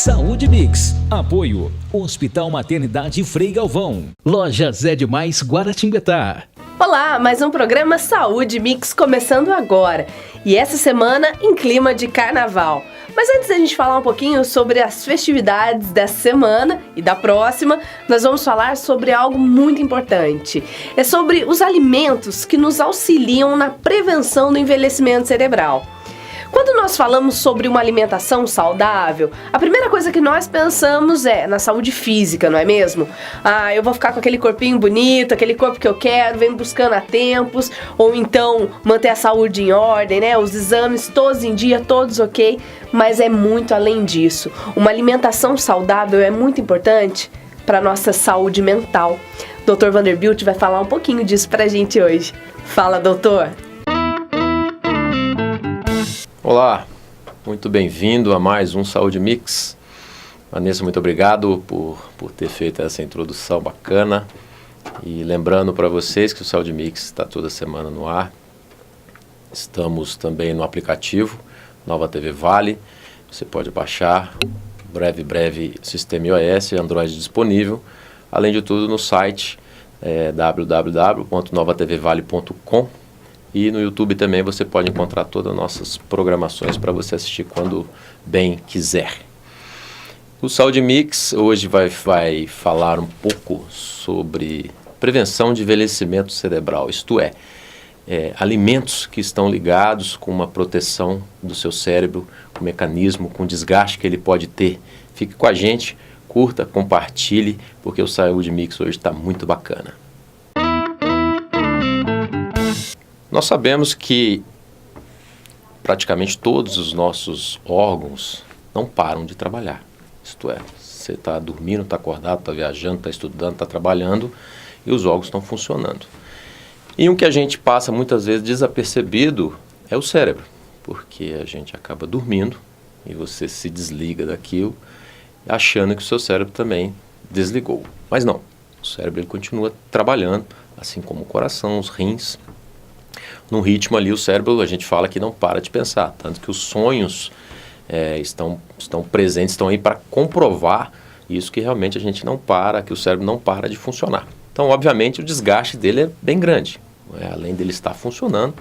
Saúde Mix. Apoio Hospital Maternidade Frei Galvão. Loja Zé Demais Guaratinguetá. Olá, mais um programa Saúde Mix começando agora. E essa semana em clima de carnaval. Mas antes da gente falar um pouquinho sobre as festividades dessa semana e da próxima, nós vamos falar sobre algo muito importante. É sobre os alimentos que nos auxiliam na prevenção do envelhecimento cerebral. Quando nós falamos sobre uma alimentação saudável, a primeira coisa que nós pensamos é na saúde física, não é mesmo? Eu vou ficar com aquele corpinho bonito, aquele corpo que eu quero, vem buscando a tempos, ou então manter a saúde em ordem, né? Os exames todos em dia, todos ok, mas é muito além disso. Uma alimentação saudável é muito importante para a nossa saúde mental. Dr. Vanderbilt vai falar um pouquinho disso pra gente hoje. Fala, doutor! Olá, muito bem-vindo a mais um Saúde Mix. Vanessa, muito obrigado por ter feito essa introdução bacana. E lembrando para vocês que o Saúde Mix está toda semana no ar. Estamos também no aplicativo Nova TV Vale. Você pode baixar, breve, sistema iOS e Android disponível. Além de tudo, no site www.novatvvale.com. E no YouTube também você pode encontrar todas as nossas programações para você assistir quando bem quiser. O Saúde Mix hoje vai falar um pouco sobre prevenção de envelhecimento cerebral, isto é, alimentos que estão ligados com uma proteção do seu cérebro, com o mecanismo, com o desgaste que ele pode ter. Fique com a gente, curta, compartilhe, porque o Saúde Mix hoje está muito bacana. Nós sabemos que praticamente todos os nossos órgãos não param de trabalhar. Isto é, você está dormindo, está acordado, está viajando, está estudando, está trabalhando e os órgãos estão funcionando. E o que a gente passa muitas vezes desapercebido é o cérebro, porque a gente acaba dormindo e você se desliga daquilo achando que o seu cérebro também desligou. Mas não, o cérebro ele continua trabalhando, assim como o coração, os rins. Num ritmo ali, o cérebro, a gente fala que não para de pensar. Tanto que os sonhos estão presentes, estão aí para comprovar isso, que realmente a gente não para, que o cérebro não para de funcionar. Então, obviamente, o desgaste dele é bem grande. Além dele estar funcionando,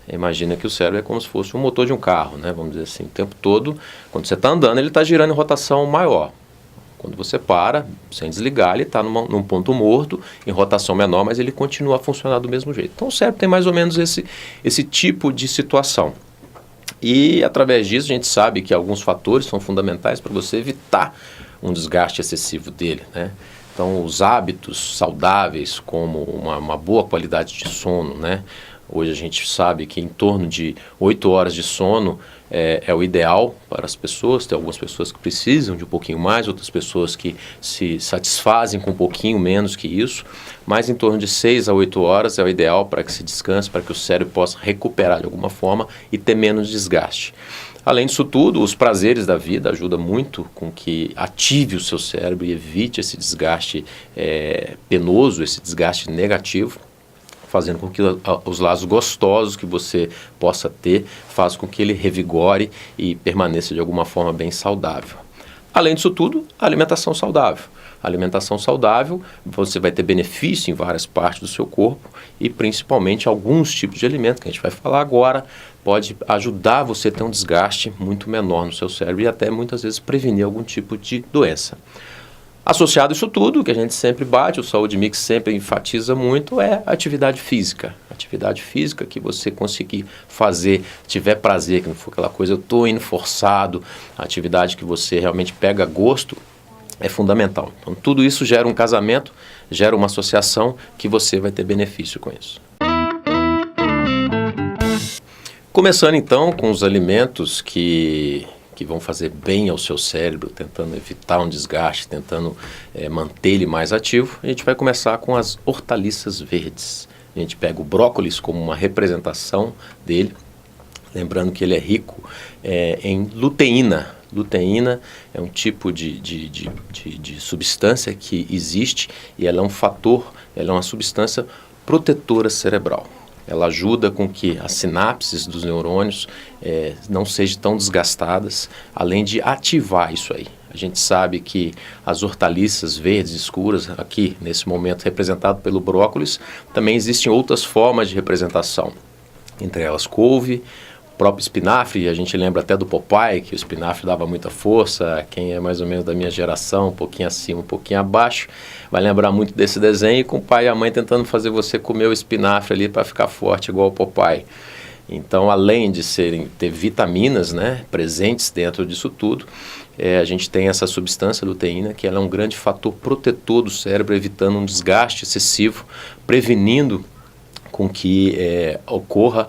imagina que o cérebro é como se fosse um motor de um carro, né? Vamos dizer assim, o tempo todo, quando você está andando, ele está girando em rotação maior. Quando você para, sem desligar, ele está num ponto morto, em rotação menor, mas ele continua a funcionar do mesmo jeito. Então o cérebro tem mais ou menos esse tipo de situação. E através disso a gente sabe que alguns fatores são fundamentais para você evitar um desgaste excessivo dele, né? Então os hábitos saudáveis, como uma boa qualidade de sono, né? Hoje a gente sabe que em torno de 8 horas de sono é o ideal para as pessoas. Tem algumas pessoas que precisam de um pouquinho mais, outras pessoas que se satisfazem com um pouquinho menos que isso. Mas em torno de 6 a 8 horas é o ideal para que se descanse, para que o cérebro possa recuperar de alguma forma e ter menos desgaste. Além disso tudo, os prazeres da vida ajudam muito com que ative o seu cérebro e evite esse desgaste penoso, esse desgaste negativo, fazendo com que os laços gostosos que você possa ter, faça com que ele revigore e permaneça de alguma forma bem saudável. Além disso tudo, a alimentação saudável. A alimentação saudável, você vai ter benefício em várias partes do seu corpo e principalmente alguns tipos de alimentos que a gente vai falar agora, pode ajudar você a ter um desgaste muito menor no seu cérebro e até muitas vezes prevenir algum tipo de doença. Associado a isso tudo, que a gente sempre bate, o Saúde Mix sempre enfatiza muito, é a atividade física. Atividade física que você conseguir fazer, tiver prazer, que não for aquela coisa, eu estou indo forçado, a atividade que você realmente pega gosto, é fundamental. Então tudo isso gera um casamento, gera uma associação que você vai ter benefício com isso. Começando então com os alimentos que vão fazer bem ao seu cérebro, tentando evitar um desgaste, tentando manter ele mais ativo, a gente vai começar com as hortaliças verdes. A gente pega o brócolis como uma representação dele, lembrando que ele é rico em luteína. Luteína é um tipo de substância que existe e ela é um fator, ela é uma substância protetora cerebral. Ela ajuda com que as sinapses dos neurônios não sejam tão desgastadas, além de ativar isso aí. A gente sabe que as hortaliças verdes escuras, aqui nesse momento representado pelo brócolis, também existem outras formas de representação, entre elas couve, próprio espinafre. A gente lembra até do Popeye, que o espinafre dava muita força. Quem é mais ou menos da minha geração, um pouquinho acima, um pouquinho abaixo, vai lembrar muito desse desenho, com o pai e a mãe tentando fazer você comer o espinafre ali para ficar forte igual o Popeye. Então, além de ter vitaminas, né, presentes dentro disso tudo, a gente tem essa substância luteína, que ela é um grande fator protetor do cérebro, evitando um desgaste excessivo, prevenindo com que ocorra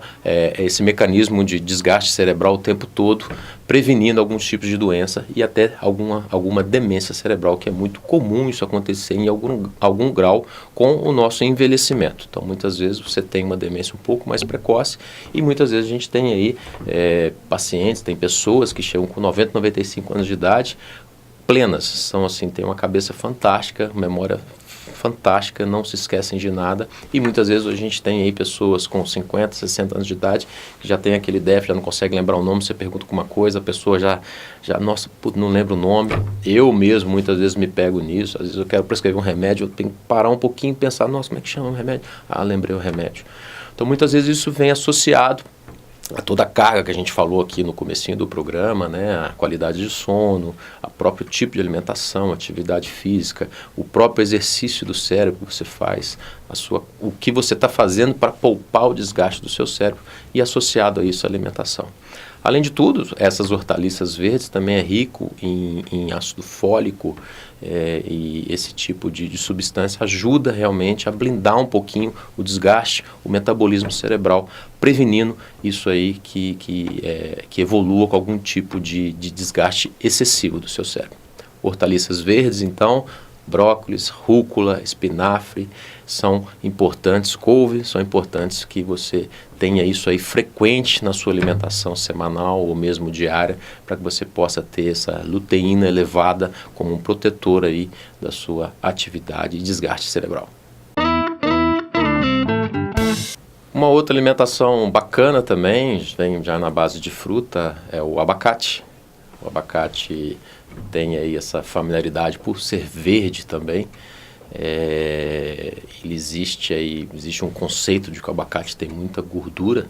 esse mecanismo de desgaste cerebral o tempo todo, prevenindo alguns tipos de doença e até alguma demência cerebral, que é muito comum isso acontecer em algum grau com o nosso envelhecimento. Então, muitas vezes você tem uma demência um pouco mais precoce e muitas vezes a gente tem aí pacientes, tem pessoas que chegam com 90, 95 anos de idade plenas, são assim, tem uma cabeça fantástica, memória fantástica, não se esquecem de nada, e muitas vezes a gente tem aí pessoas com 50, 60 anos de idade que já tem aquele déficit, já não consegue lembrar o nome, você pergunta com uma coisa, a pessoa já nossa, não lembra o nome. Eu mesmo muitas vezes me pego nisso, às vezes eu quero prescrever um remédio, eu tenho que parar um pouquinho e pensar, nossa, como é que chama o remédio? Ah, lembrei o remédio. Então muitas vezes isso vem associado a toda a carga que a gente falou aqui no comecinho do programa, né? A qualidade de sono, o próprio tipo de alimentação, atividade física, o próprio exercício do cérebro que você faz, o que você está fazendo para poupar o desgaste do seu cérebro e associado a isso a alimentação. Além de tudo, essas hortaliças verdes também é rico em ácido fólico, e esse tipo de substância ajuda realmente a blindar um pouquinho o desgaste, o metabolismo cerebral, prevenindo isso aí que evolua com algum tipo de desgaste excessivo do seu cérebro. Hortaliças verdes, então, brócolis, rúcula, espinafre, são importantes, couve, são importantes que você tenha isso aí frequente na sua alimentação semanal ou mesmo diária, para que você possa ter essa luteína elevada como um protetor aí da sua atividade e desgaste cerebral. Uma outra alimentação bacana também, vem já na base de fruta, é o abacate. O abacate tem aí essa familiaridade por ser verde também. Existe um conceito de que o abacate tem muita gordura,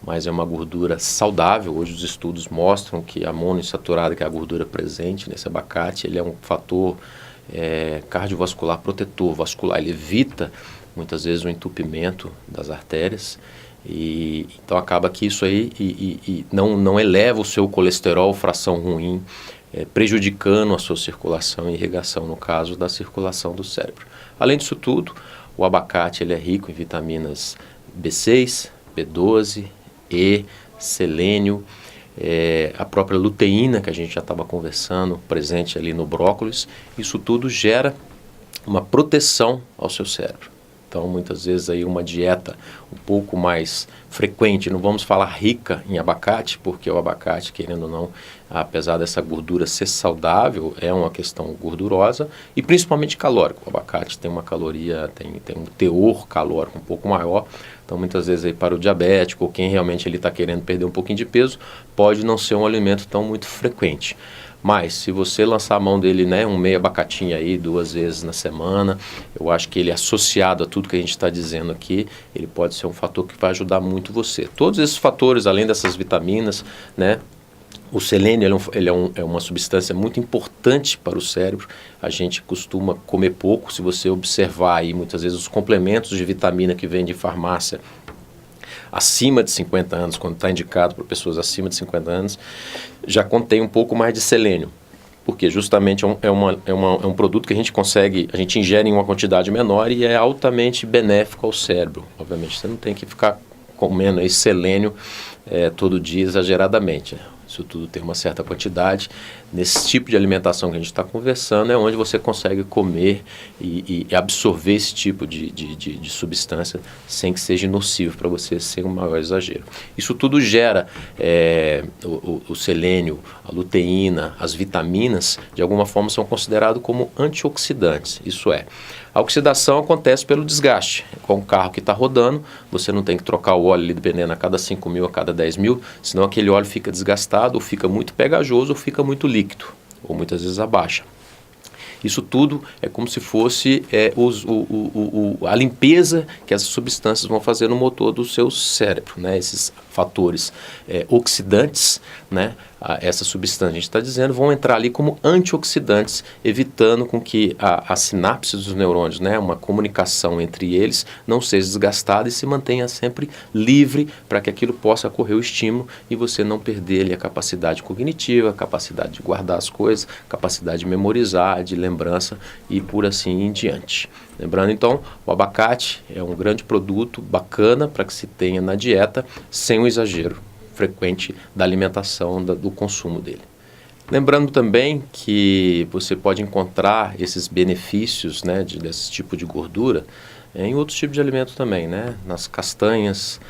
mas é uma gordura saudável. Hoje os estudos mostram que a monoinsaturada, que é a gordura presente nesse abacate, ele é um fator cardiovascular protetor, vascular. Ele evita muitas vezes o entupimento das artérias. Então acaba que isso aí não eleva o seu colesterol, fração ruim, prejudicando a sua circulação e irrigação, no caso da circulação do cérebro. Além disso tudo, o abacate ele é rico em vitaminas B6, B12, E, selênio, a própria luteína, que a gente já estava conversando, presente ali no brócolis. Isso tudo gera uma proteção ao seu cérebro. Então, muitas vezes aí uma dieta um pouco mais frequente, não vamos falar rica em abacate, porque o abacate, querendo ou não, apesar dessa gordura ser saudável, é uma questão gordurosa e principalmente calórico. O abacate tem uma caloria, tem um teor calórico um pouco maior. Então, muitas vezes aí para o diabético ou quem realmente está querendo perder um pouquinho de peso, pode não ser um alimento tão muito frequente. Mas se você lançar a mão dele, né, um meio abacatinho aí 2 vezes na semana, eu acho que ele associado a tudo que a gente está dizendo aqui, ele pode ser um fator que vai ajudar muito você. Todos esses fatores, além dessas vitaminas, né, o selênio é uma substância muito importante para o cérebro. A gente costuma comer pouco. Se você observar aí, muitas vezes os complementos de vitamina que vêm de farmácia, acima de 50 anos, quando está indicado para pessoas acima de 50 anos, já contém um pouco mais de selênio, porque justamente é um produto que a gente ingere em uma quantidade menor e é altamente benéfico ao cérebro. Obviamente, você não tem que ficar comendo esse selênio todo dia exageradamente. Isso tudo tem uma certa quantidade. Nesse tipo de alimentação que a gente está conversando é onde você consegue comer e absorver esse tipo de substância sem que seja nocivo para você, sem um maior exagero. Isso tudo gera o selênio, a luteína, as vitaminas, de alguma forma são considerados como antioxidantes. Isso é, a oxidação acontece pelo desgaste. Com o carro que está rodando, você não tem que trocar o óleo ali dependendo a cada 5.000, a cada 10.000, senão aquele óleo fica desgastado, ou fica muito pegajoso, ou fica muito líquido. ou muitas vezes abaixa. Isso tudo é como se fosse a limpeza que essas substâncias vão fazer no motor do seu cérebro, né? Esses fatores oxidantes, né? Essas substâncias, a gente está dizendo, vão entrar ali como antioxidantes, evitando com que a sinapse dos neurônios, né? Uma comunicação entre eles, não seja desgastada e se mantenha sempre livre para que aquilo possa ocorrer o estímulo e você não perder ali a capacidade cognitiva, a capacidade de guardar as coisas, capacidade de memorizar, de lembrança e por assim em diante. Lembrando então, o abacate é um grande produto bacana para que se tenha na dieta sem o exagero frequente da alimentação, do consumo dele. Lembrando também que você pode encontrar esses benefícios, né, desse tipo de gordura em outros tipos de alimentos também, né? Nas castanhas,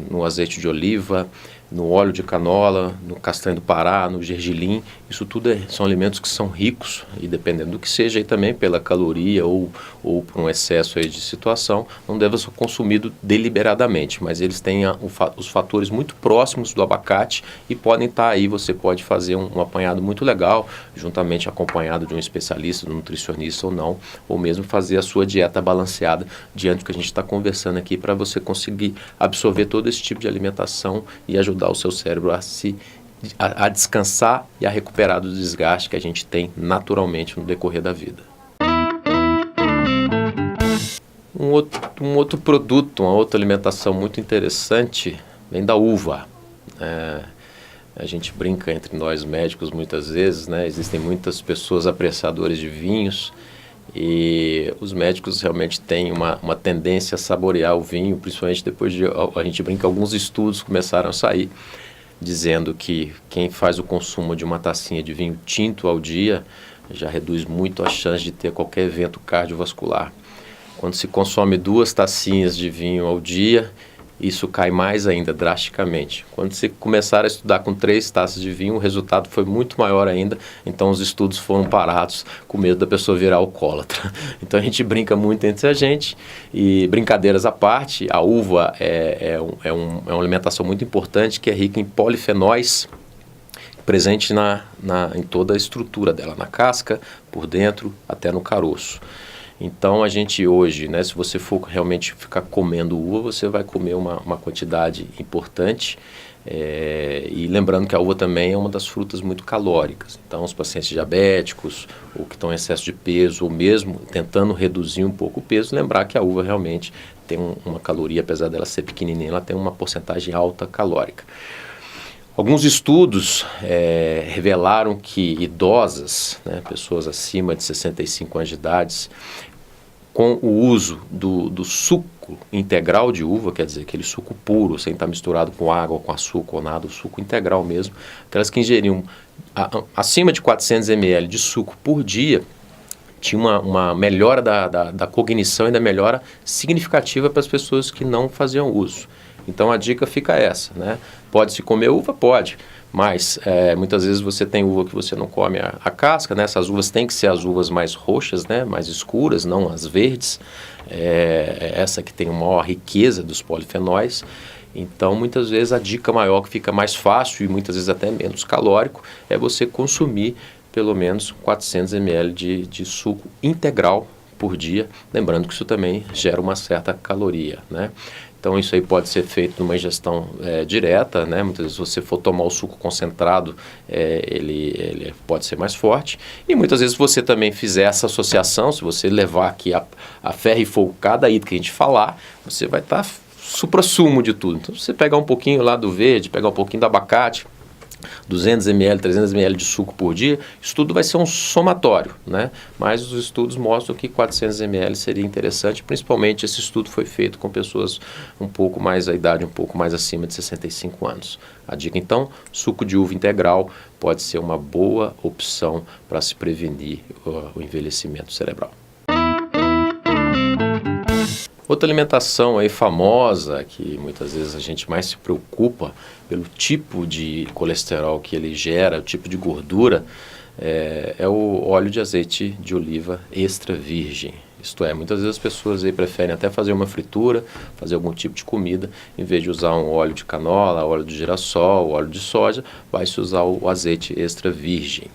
no azeite de oliva, no óleo de canola, no castanho do Pará, no gergelim. Isso tudo são alimentos que são ricos e dependendo do que seja aí também pela caloria ou por um excesso aí de situação, não deve ser consumido deliberadamente, mas eles têm os fatores muito próximos do abacate e podem estar aí, você pode fazer um apanhado muito legal, juntamente acompanhado de um especialista, de um nutricionista ou não, ou mesmo fazer a sua dieta balanceada diante do que a gente está conversando aqui para você conseguir absorver todo esse tipo de alimentação e ajudar o seu cérebro a descansar e a recuperar do desgaste que a gente tem naturalmente no decorrer da vida. Um outro produto, uma outra alimentação muito interessante vem da uva. A gente brinca entre nós médicos muitas vezes, né? Existem muitas pessoas apreciadoras de vinhos e os médicos realmente têm uma tendência a saborear o vinho, principalmente depois a gente brinca, alguns estudos começaram a sair dizendo que quem faz o consumo de uma tacinha de vinho tinto ao dia já reduz muito a chance de ter qualquer evento cardiovascular. Quando se consome 2 tacinhas de vinho ao dia, isso cai mais ainda, drasticamente. Quando se começar a estudar com 3 taças de vinho, o resultado foi muito maior ainda, então os estudos foram parados com medo da pessoa virar alcoólatra. Então a gente brinca muito entre a gente, e brincadeiras à parte, a uva é uma alimentação muito importante que é rica em polifenóis, presente em toda a estrutura dela, na casca, por dentro, até no caroço. Então a gente hoje, né, se você for realmente ficar comendo uva, você vai comer uma quantidade importante e lembrando que a uva também é uma das frutas muito calóricas. Então os pacientes diabéticos ou que estão em excesso de peso ou mesmo tentando reduzir um pouco o peso, lembrar que a uva realmente tem uma caloria, apesar dela ser pequenininha, ela tem uma porcentagem alta calórica. Alguns estudos revelaram que idosas, né, pessoas acima de 65 anos de idade, com o uso do suco integral de uva, quer dizer, aquele suco puro, sem estar misturado com água, ou com açúcar ou nada, o suco integral mesmo, aquelas que ingeriam acima de 400 ml de suco por dia, tinha uma melhora da cognição e da melhora significativa para as pessoas que não faziam uso. Então a dica fica essa, né? Pode-se comer uva? Pode, mas muitas vezes você tem uva que você não come a casca, né? Essas uvas têm que ser as uvas mais roxas, né? Mais escuras, não as verdes. Essa que tem uma maior riqueza dos polifenóis. Então muitas vezes a dica maior que fica mais fácil e muitas vezes até menos calórico é você consumir pelo menos 400 ml de suco integral por dia, lembrando que isso também gera uma certa caloria, né? Então isso aí pode ser feito numa ingestão direta, né? Muitas vezes se você for tomar o suco concentrado, ele pode ser mais forte. E muitas vezes você também fizer essa associação, se você levar aqui a ferro e fogo cada item que a gente falar, você vai estar suprassumo de tudo. Então se você pegar um pouquinho lá do verde, pegar um pouquinho do abacate, 200 ml, 300 ml de suco por dia, isso tudo vai ser um somatório, né? Mas os estudos mostram que 400 ml seria interessante, principalmente esse estudo foi feito com pessoas um pouco mais, a idade um pouco mais acima de 65 anos. A dica então, suco de uva integral pode ser uma boa opção para se prevenir o envelhecimento cerebral. Outra alimentação aí famosa, que muitas vezes a gente mais se preocupa pelo tipo de colesterol que ele gera, o tipo de gordura, é o óleo de azeite de oliva extra virgem. Isto é, muitas vezes as pessoas aí preferem até fazer uma fritura, fazer algum tipo de comida, em vez de usar um óleo de canola, óleo de girassol, óleo de soja, vai se usar o azeite extra virgem.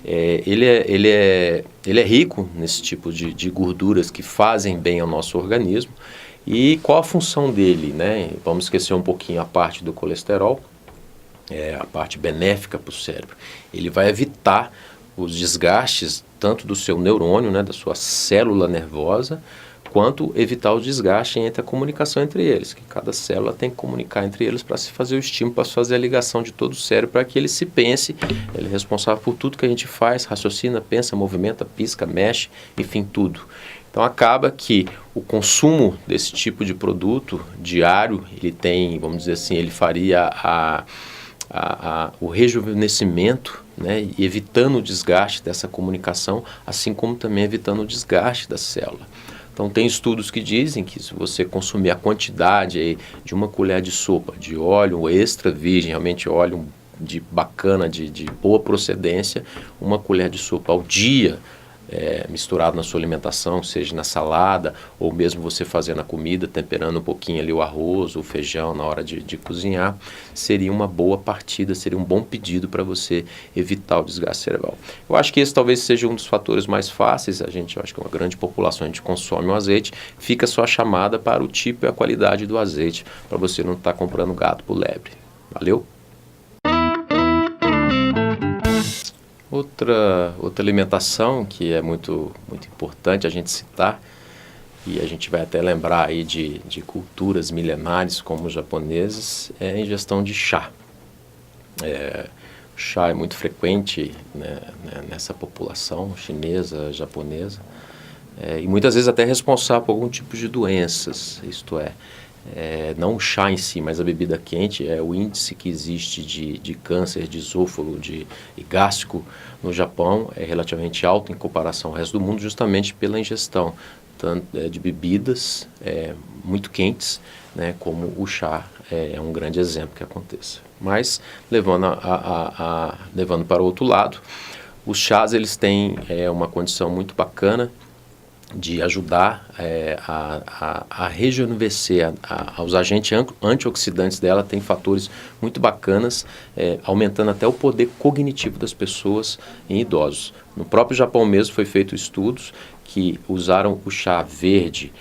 ele é rico nesse tipo de gorduras que fazem bem ao nosso organismo. E qual a função dele, né? Vamos esquecer um pouquinho a parte do colesterol, a parte benéfica para o cérebro. Ele vai evitar os desgastes tanto do seu neurônio, né, da sua célula nervosa, quanto evitar o desgaste entre a comunicação entre eles, que cada célula tem que comunicar entre eles para se fazer o estímulo, para se fazer a ligação de todo o cérebro, para que ele se pense, ele é responsável por tudo que a gente faz, raciocina, pensa, movimenta, pisca, mexe, enfim, tudo. Então acaba que o consumo desse tipo de produto diário, ele tem, vamos dizer assim, ele faria o rejuvenescimento, né, e evitando o desgaste dessa comunicação, assim como também evitando o desgaste da célula. Então tem estudos que dizem que se você consumir a quantidade aí de uma colher de sopa de óleo extra virgem, realmente óleo bacana, de boa procedência, uma colher de sopa ao dia, misturado na sua alimentação, seja na salada ou mesmo você fazendo a comida, temperando um pouquinho ali o arroz, o feijão na hora de cozinhar, seria uma boa partida, seria um bom pedido para você evitar o desgaste cerebral. Eu acho que esse talvez seja um dos fatores mais fáceis. Eu acho que uma grande população, a gente consome o azeite, fica só a chamada para o tipo e a qualidade do azeite, para você não estar comprando gato por lebre. Valeu? Outra alimentação que é muito importante a gente citar, e a gente vai até lembrar aí de culturas milenares como os japoneses, é a ingestão de chá. O chá é muito frequente, né, nessa população chinesa, japonesa, e muitas vezes até responsável por algum tipo de doenças, isto é. Não o chá em si, mas a bebida quente, o índice que existe de câncer de esôfago e gástrico no Japão é relativamente alto em comparação ao resto do mundo, justamente pela ingestão tanto de bebidas muito quentes, né, como o chá é um grande exemplo que aconteça. Mas levando para o outro lado, os chás eles têm uma condição muito bacana de ajudar a rejuvenescer, os agentes antioxidantes dela tem fatores muito bacanas, aumentando até o poder cognitivo das pessoas em idosos. No próprio Japão mesmo foi feito estudos que usaram o chá verde,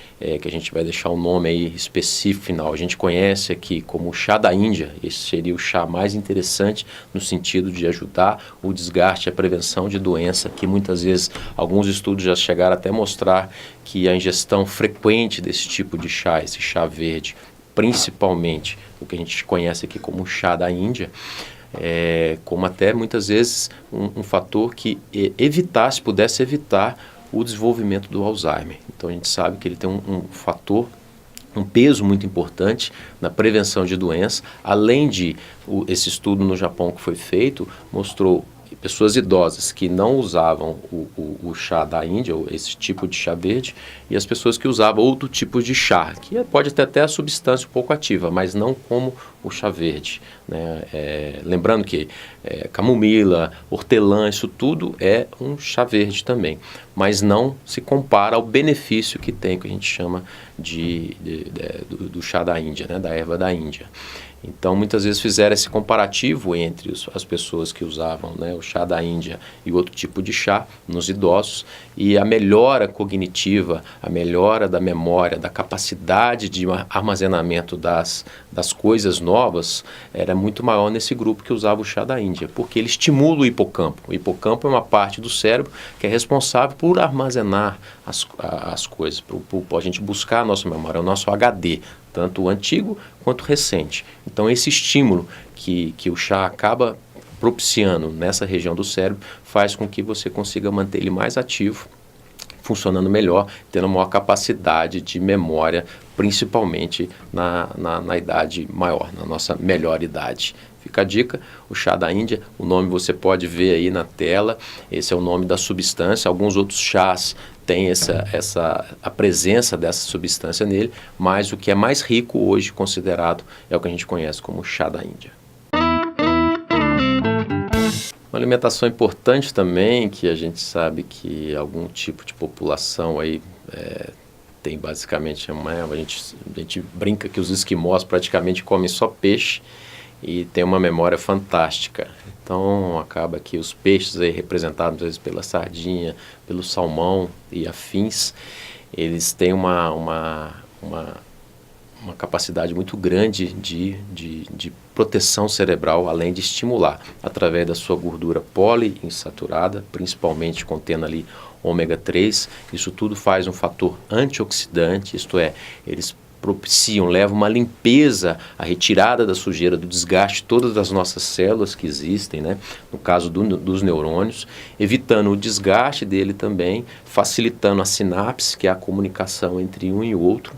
que a gente vai deixar o nome aí específico final. A gente conhece aqui como o chá da Índia. Esse seria o chá mais interessante no sentido de ajudar o desgaste e a prevenção de doença, que muitas vezes alguns estudos já chegaram até a mostrar que a ingestão frequente desse tipo de chá, esse chá verde, principalmente o que a gente conhece aqui como o chá da Índia, como até muitas vezes um fator que pudesse evitar o desenvolvimento do Alzheimer. Então a gente sabe que ele tem um fator, um peso muito importante na prevenção de doenças. Além de esse estudo no Japão que foi feito, mostrou pessoas idosas que não usavam o chá da Índia, ou esse tipo de chá verde, e as pessoas que usavam outro tipo de chá, que pode ter até a substância um pouco ativa, mas não como o chá verde, né? Lembrando que camomila, hortelã, isso tudo é um chá verde também, mas não se compara ao benefício que tem, que a gente chama do chá da Índia, né? Da erva da Índia. Então, muitas vezes fizeram esse comparativo entre as pessoas que usavam, né, o chá da Índia e outro tipo de chá nos idosos, e a melhora cognitiva, a melhora da memória, da capacidade de armazenamento das coisas novas era muito maior nesse grupo que usava o chá da Índia, porque ele estimula o hipocampo. O hipocampo é uma parte do cérebro que é responsável por armazenar as coisas, por a gente buscar a nossa memória, o nosso HD, tanto o antigo quanto o recente. Então esse estímulo que o chá acaba propiciando nessa região do cérebro faz com que você consiga manter ele mais ativo, funcionando melhor, tendo maior capacidade de memória, principalmente na idade maior, na nossa melhor idade. Fica a dica, o chá da Índia, o nome você pode ver aí na tela, esse é o nome da substância. Alguns outros chás têm a presença dessa substância nele, mas o que é mais rico hoje considerado é o que a gente conhece como chá da Índia. Uma alimentação importante também, que a gente sabe que algum tipo de população aí tem basicamente, a gente brinca que os esquimós praticamente comem só peixe, e tem uma memória fantástica. Então acaba que os peixes aí representados às vezes pela sardinha, pelo salmão e afins, eles têm uma capacidade muito grande de proteção cerebral, além de estimular através da sua gordura poliinsaturada, principalmente contendo ali ômega 3. Isso tudo faz um fator antioxidante, isto é, eles propiciam, levam uma limpeza, a retirada da sujeira, do desgaste de todas as nossas células que existem, né? No caso dos neurônios, evitando o desgaste dele também, facilitando a sinapse, que é a comunicação entre um e o outro,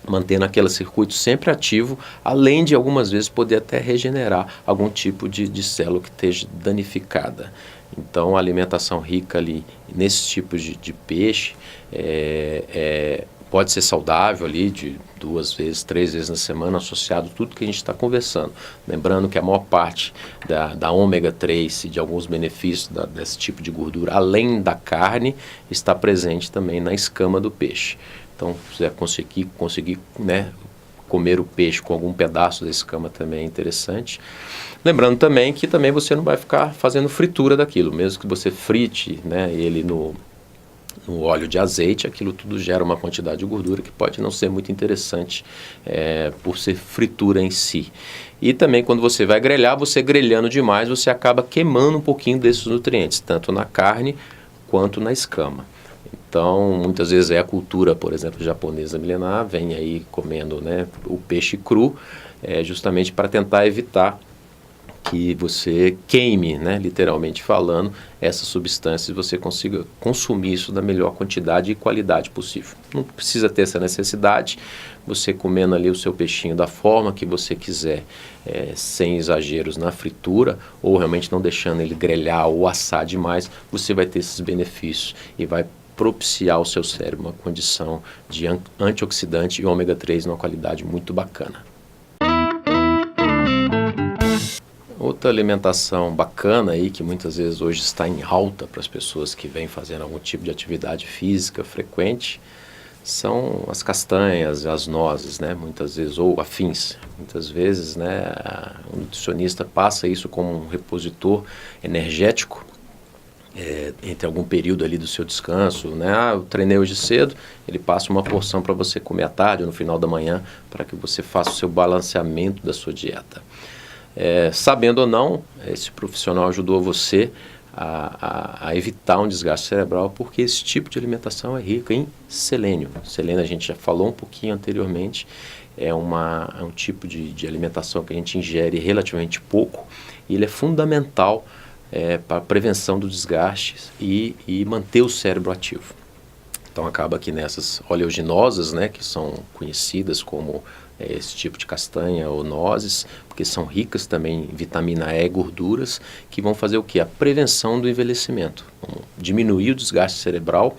mantendo aquele circuito sempre ativo, além de algumas vezes poder até regenerar algum tipo de célula que esteja danificada. Então a alimentação rica ali nesses tipos de peixe pode ser saudável ali de 2 vezes, 3 vezes na semana, associado a tudo que a gente está conversando. Lembrando que a maior parte da ômega 3 e de alguns benefícios desse tipo de gordura, além da carne, está presente também na escama do peixe. Então, se você conseguir né, comer o peixe com algum pedaço da escama também é interessante. Lembrando também que também você não vai ficar fazendo fritura daquilo, mesmo que você frite, né, ele no óleo de azeite, aquilo tudo gera uma quantidade de gordura que pode não ser muito interessante por ser fritura em si. E também quando você vai grelhar, você grelhando demais, você acaba queimando um pouquinho desses nutrientes, tanto na carne quanto na escama. Então, muitas vezes a cultura, por exemplo, japonesa milenar, vem aí comendo, né, o peixe cru, justamente para tentar evitar que você queime, né, literalmente falando, essas substâncias e você consiga consumir isso da melhor quantidade e qualidade possível. Não precisa ter essa necessidade, você comendo ali o seu peixinho da forma que você quiser, sem exageros na fritura, ou realmente não deixando ele grelhar ou assar demais, você vai ter esses benefícios e vai propiciar ao seu cérebro uma condição de antioxidante e ômega 3 numa qualidade muito bacana. Outra alimentação bacana aí, que muitas vezes hoje está em alta para as pessoas que vêm fazendo algum tipo de atividade física frequente, são as castanhas, as nozes, né? Muitas vezes, ou afins. Muitas vezes, né, o nutricionista passa isso como um repositor energético, entre algum período ali do seu descanso, né? Eu treinei hoje cedo, ele passa uma porção para você comer à tarde ou no final da manhã, para que você faça o seu balanceamento da sua dieta. Sabendo ou não, esse profissional ajudou você a evitar um desgaste cerebral, porque esse tipo de alimentação é rica em selênio. Selênio a gente já falou um pouquinho anteriormente, é um tipo de alimentação que a gente ingere relativamente pouco, e ele é fundamental para a prevenção do desgaste e manter o cérebro ativo. Então acaba que nessas oleaginosas, né, que são conhecidas como esse tipo de castanha ou nozes, porque são ricas também em vitamina E e gorduras, que vão fazer o quê? A prevenção do envelhecimento, vão diminuir o desgaste cerebral,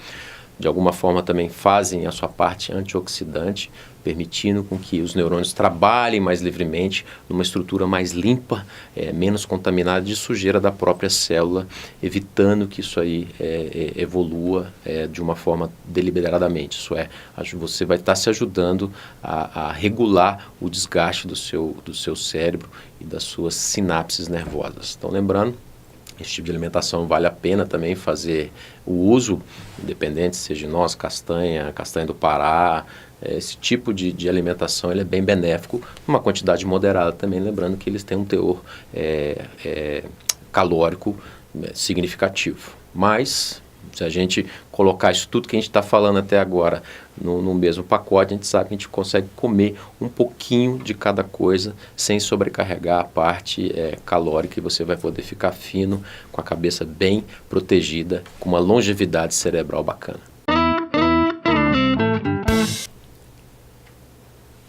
de alguma forma também fazem a sua parte antioxidante, permitindo com que os neurônios trabalhem mais livremente, numa estrutura mais limpa, menos contaminada de sujeira da própria célula, evitando que isso aí evolua de uma forma deliberadamente. Isso você vai estar se ajudando a regular o desgaste do seu cérebro e das suas sinapses nervosas. Então, lembrando, esse tipo de alimentação vale a pena também fazer o uso, independente seja de noz, castanha do Pará. Esse tipo de alimentação ele é bem benéfico, uma quantidade moderada também, lembrando que eles têm um teor calórico significativo. Mas, se a gente colocar isso tudo que a gente está falando até agora no mesmo pacote, a gente sabe que a gente consegue comer um pouquinho de cada coisa sem sobrecarregar a parte calórica, e você vai poder ficar fino, com a cabeça bem protegida, com uma longevidade cerebral bacana.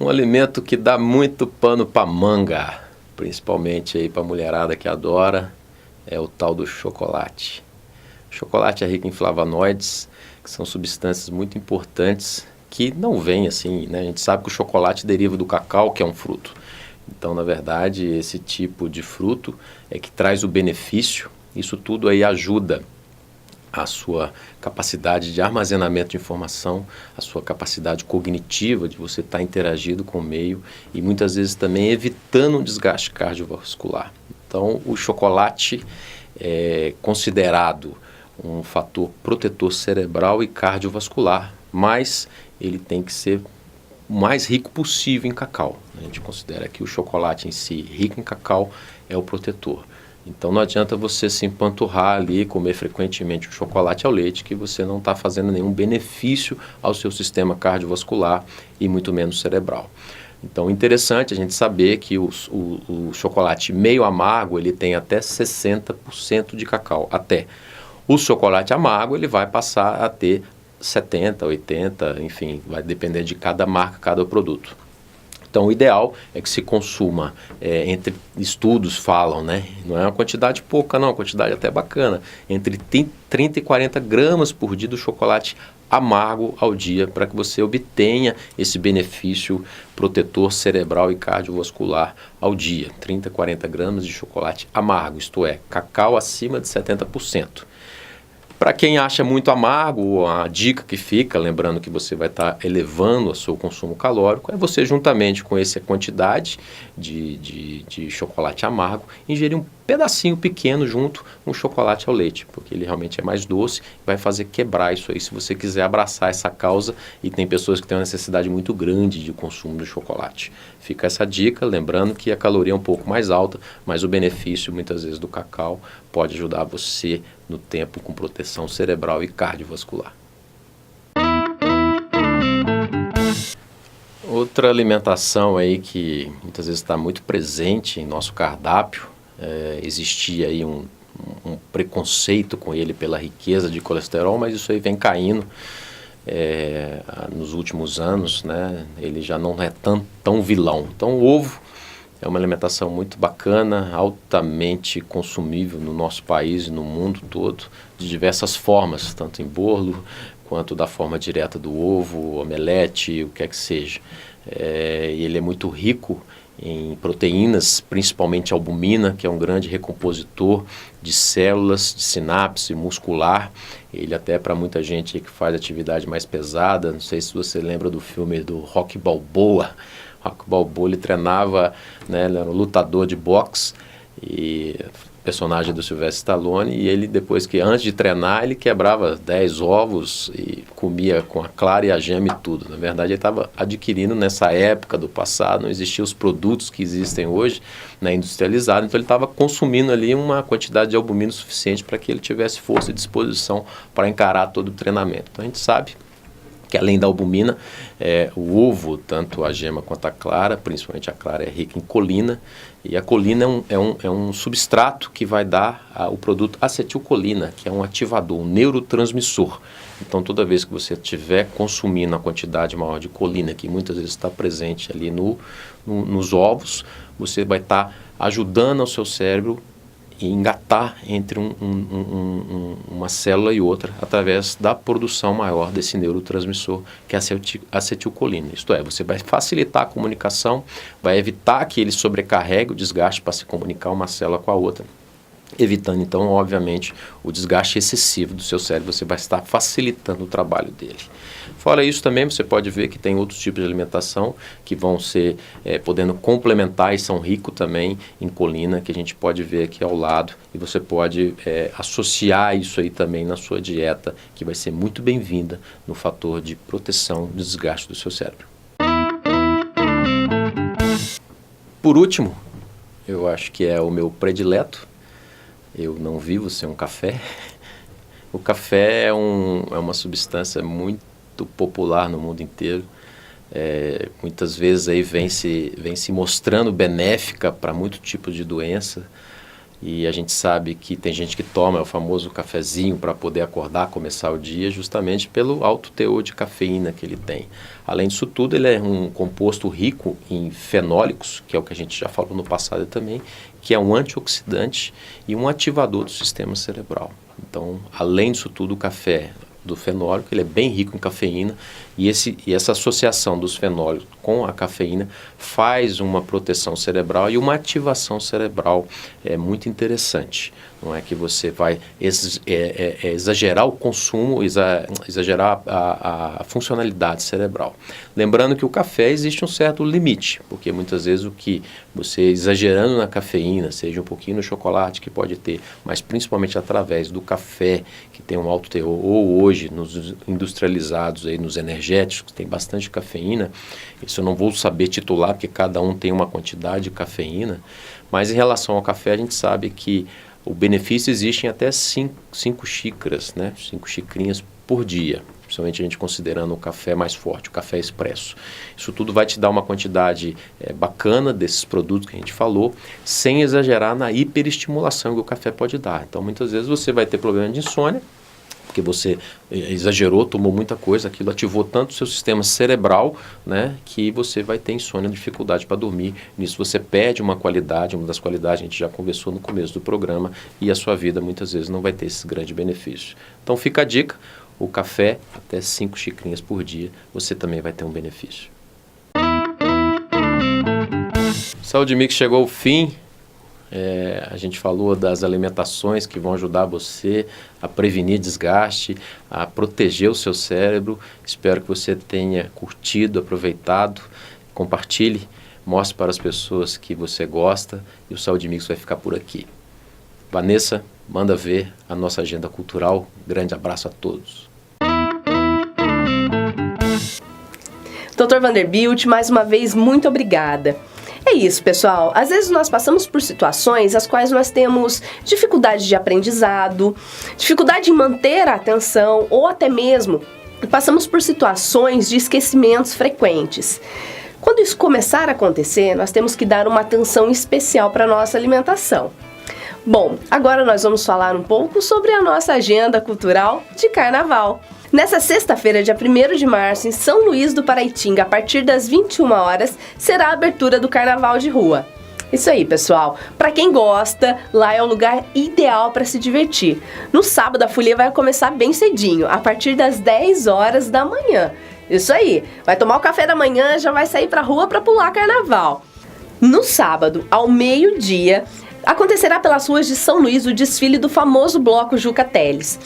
Um alimento que dá muito pano para manga, principalmente aí para a mulherada que adora, é o tal do chocolate. O chocolate é rico em flavonoides, que são substâncias muito importantes, que não vêm assim, né? A gente sabe que o chocolate deriva do cacau, que é um fruto. Então, na verdade, esse tipo de fruto é que traz o benefício. Isso tudo aí ajuda a sua capacidade de armazenamento de informação, a sua capacidade cognitiva de você estar interagindo com o meio e muitas vezes também evitando um desgaste cardiovascular. Então, o chocolate é considerado um fator protetor cerebral e cardiovascular, mas ele tem que ser o mais rico possível em cacau. A gente considera que o chocolate em si, rico em cacau, é o protetor. Então não adianta você se empanturrar ali, comer frequentemente o chocolate ao leite, que você não está fazendo nenhum benefício ao seu sistema cardiovascular e muito menos cerebral. Então, interessante a gente saber que o chocolate meio amargo, ele tem até 60% de cacau, até. O chocolate amargo, ele vai passar a ter 70, 80, enfim, vai depender de cada marca, cada produto. Então, o ideal é que se consuma, entre estudos falam, né? Não é uma quantidade pouca, não, uma quantidade até bacana, entre 30 e 40 gramas por dia do chocolate amargo ao dia, para que você obtenha esse benefício protetor cerebral e cardiovascular ao dia. 30, 40 gramas de chocolate amargo, isto é, cacau acima de 70%. Para quem acha muito amargo, a dica que fica, lembrando que você vai estar elevando o seu consumo calórico, é você juntamente com essa quantidade de chocolate amargo, ingerir um pedacinho pequeno junto com chocolate ao leite, porque ele realmente é mais doce, vai fazer quebrar isso aí se você quiser abraçar essa causa, e tem pessoas que têm uma necessidade muito grande de consumo de chocolate. Fica essa dica, lembrando que a caloria é um pouco mais alta, mas o benefício muitas vezes do cacau pode ajudar você no tempo com proteção cerebral e cardiovascular. Outra alimentação aí que muitas vezes está muito presente em nosso cardápio, existia aí um preconceito com ele pela riqueza de colesterol, mas isso aí vem caindo nos últimos anos, né? Ele já não é tão vilão. Então o ovo é uma alimentação muito bacana, altamente consumível no nosso país e no mundo todo, de diversas formas, tanto em bolo, quanto da forma direta do ovo, omelete, o que é que seja. Ele é muito rico em proteínas, principalmente albumina, que é um grande recompositor de células, de sinapse muscular. Ele até para muita gente que faz atividade mais pesada, não sei se você lembra do filme do Rocky Balboa. Rocky Balboa, ele treinava, né, ele era um lutador de boxe, e personagem do Sylvester Stallone, e ele depois que, antes de treinar, ele quebrava 10 ovos e comia com a clara e a gema e tudo. Na verdade, ele estava adquirindo nessa época do passado, não existiam os produtos que existem hoje, né, industrializados, então ele estava consumindo ali uma quantidade de albumina suficiente para que ele tivesse força e disposição para encarar todo o treinamento. Então a gente sabe que além da albumina, o ovo, tanto a gema quanto a clara, principalmente a clara, é rica em colina, e a colina é um substrato que vai dar o produto acetilcolina, que é um ativador, um neurotransmissor. Então toda vez que você estiver consumindo a quantidade maior de colina, que muitas vezes está presente ali nos ovos, você vai estar ajudando ao seu cérebro e engatar entre uma célula e outra através da produção maior desse neurotransmissor, que é a acetilcolina. Isto é, você vai facilitar a comunicação, vai evitar que ele sobrecarregue o desgaste para se comunicar uma célula com a outra, evitando então, obviamente, o desgaste excessivo do seu cérebro. Você vai estar facilitando o trabalho dele. Fora isso também, você pode ver que tem outros tipos de alimentação que vão ser podendo complementar e são ricos também em colina, que a gente pode ver aqui ao lado, e você pode associar isso aí também na sua dieta, que vai ser muito bem-vinda no fator de proteção do desgaste do seu cérebro. Por último, eu acho que é o meu predileto, eu não vivo sem um café. O café é uma substância muito popular no mundo inteiro. Muitas vezes aí vem se mostrando benéfica para muito tipo de doença, e a gente sabe que tem gente que toma o famoso cafezinho para poder acordar, começar o dia, justamente pelo alto teor de cafeína que ele tem. Além disso tudo, ele é um composto rico em fenólicos, que é o que a gente já falou no passado também, que é um antioxidante e um ativador do sistema cerebral. Então, além disso tudo, o café, do fenólico, ele é bem rico em cafeína, e essa associação dos fenólicos com a cafeína faz uma proteção cerebral e uma ativação cerebral muito interessante. Não é que você vai exagerar o consumo, exagerar a funcionalidade cerebral. Lembrando que o café existe um certo limite, porque muitas vezes o que você exagerando na cafeína, seja um pouquinho no chocolate que pode ter, mas principalmente através do café, que tem um alto teor, ou hoje nos industrializados, aí, nos energéticos, que tem bastante cafeína, isso eu não vou saber titular, porque cada um tem uma quantidade de cafeína, mas em relação ao café a gente sabe que o benefício existe em até 5 xícaras, né? 5 xicrinhas por dia, principalmente a gente considerando o café mais forte, o café expresso. Isso tudo vai te dar uma quantidade bacana desses produtos que a gente falou, sem exagerar na hiperestimulação que o café pode dar. Então, muitas vezes você vai ter problema de insônia, porque você exagerou, tomou muita coisa, aquilo ativou tanto o seu sistema cerebral, né, que você vai ter insônia, dificuldade para dormir. Nisso você perde uma das qualidades, a gente já conversou no começo do programa, e a sua vida muitas vezes não vai ter esse grande benefício. Então fica a dica, o café até 5 xicrinhas por dia, você também vai ter um benefício. Saúde Mix chegou ao fim. A gente falou das alimentações que vão ajudar você a prevenir desgaste, a proteger o seu cérebro. Espero que você tenha curtido, aproveitado, compartilhe, mostre para as pessoas que você gosta, e o Saúde Mix vai ficar por aqui. Vanessa, manda ver a nossa agenda cultural. Grande abraço a todos. Dr. Vanderbilt, mais uma vez, muito obrigada. É isso, pessoal. Às vezes nós passamos por situações as quais nós temos dificuldade de aprendizado, dificuldade em manter a atenção, ou até mesmo passamos por situações de esquecimentos frequentes. Quando isso começar a acontecer, nós temos que dar uma atenção especial para a nossa alimentação. Bom, agora nós vamos falar um pouco sobre a nossa agenda cultural de carnaval. Nessa sexta-feira, dia 1º de março, em São Luís do Paraitinga, a partir das 21 horas, será a abertura do Carnaval de Rua. Isso aí, pessoal. Para quem gosta, lá é o lugar ideal para se divertir. No sábado, a folia vai começar bem cedinho, a partir das 10 horas da manhã. Isso aí. Vai tomar o café da manhã, já vai sair para a rua para pular carnaval. No sábado, ao meio-dia, acontecerá pelas ruas de São Luís o desfile do famoso bloco Juca Teles.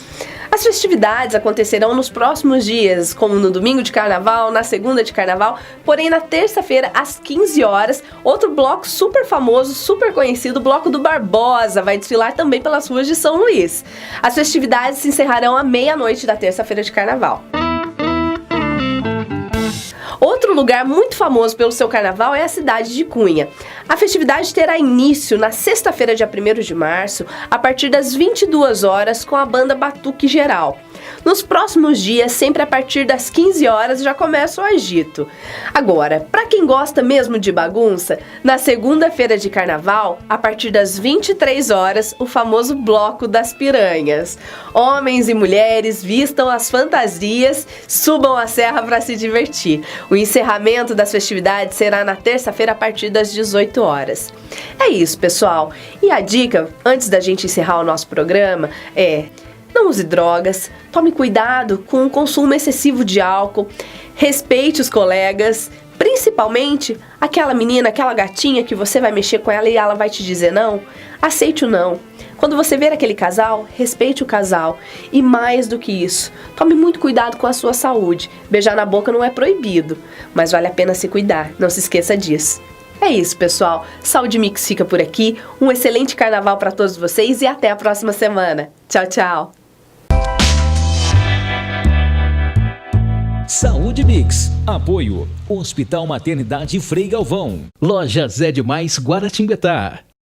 As festividades acontecerão nos próximos dias, como no domingo de carnaval, na segunda de carnaval, porém na terça-feira, às 15 horas, outro bloco super famoso, super conhecido, o Bloco do Barbosa, vai desfilar também pelas ruas de São Luís. As festividades se encerrarão à meia-noite da terça-feira de carnaval. Outro lugar muito famoso pelo seu carnaval é a cidade de Cunha. A festividade terá início na sexta-feira, dia 1º de março, a partir das 22 horas, com a banda Batuque Geral. Nos próximos dias, sempre a partir das 15 horas, já começa o agito. Agora, para quem gosta mesmo de bagunça, na segunda-feira de carnaval, a partir das 23 horas, o famoso Bloco das Piranhas. Homens e mulheres vistam as fantasias, subam a serra para se divertir. O encerramento das festividades será na terça-feira, a partir das 18 horas. É isso, pessoal. E a dica, antes da gente encerrar o nosso programa, é: não use drogas, tome cuidado com o consumo excessivo de álcool, respeite os colegas, principalmente aquela menina, aquela gatinha que você vai mexer com ela e ela vai te dizer não, aceite o não. Quando você ver aquele casal, respeite o casal. E mais do que isso, tome muito cuidado com a sua saúde. Beijar na boca não é proibido, mas vale a pena se cuidar, não se esqueça disso. É isso, pessoal. Saúde Mix fica por aqui. Um excelente carnaval para todos vocês e até a próxima semana. Tchau, tchau. Saúde Mix. Apoio. Hospital Maternidade Frei Galvão. Loja Zé Demais Guaratinguetá.